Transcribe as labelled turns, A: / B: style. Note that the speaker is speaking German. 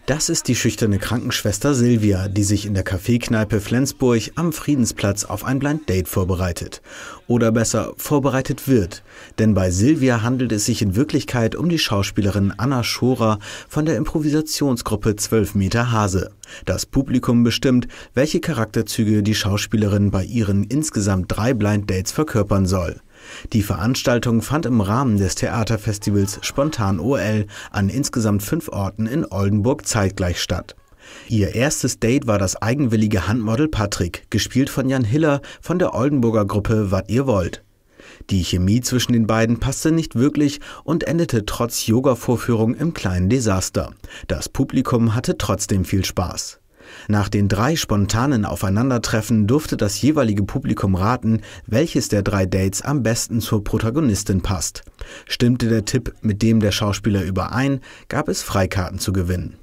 A: Das ist die schüchterne Krankenschwester Silvia, die sich in der Kaffeekneipe Flensburg am Friedensplatz auf ein Blind Date vorbereitet. Oder besser, vorbereitet wird. Denn bei Silvia handelt es sich in Wirklichkeit um die Schauspielerin Anna Schorer von der Improvisationsgruppe 12 Meter Hase. Das Publikum bestimmt, welche Charakterzüge die Schauspielerin bei ihren insgesamt 3 Blind Dates verkörpern soll. Die Veranstaltung fand im Rahmen des Theaterfestivals Spontan OL an insgesamt 5 Orten in Oldenburg zeitgleich statt. Ihr erstes Date war das eigenwillige Handmodel Patrick, gespielt von Jan Hiller von der Oldenburger Gruppe Wat ihr wollt. Die Chemie zwischen den beiden passte nicht wirklich und endete trotz Yoga-Vorführung im kleinen Desaster. Das Publikum hatte trotzdem viel Spaß. Nach den 3 spontanen Aufeinandertreffen durfte das jeweilige Publikum raten, welches der 3 Dates am besten zur Protagonistin passt. Stimmte der Tipp mit dem der Schauspieler überein, gab es Freikarten zu gewinnen.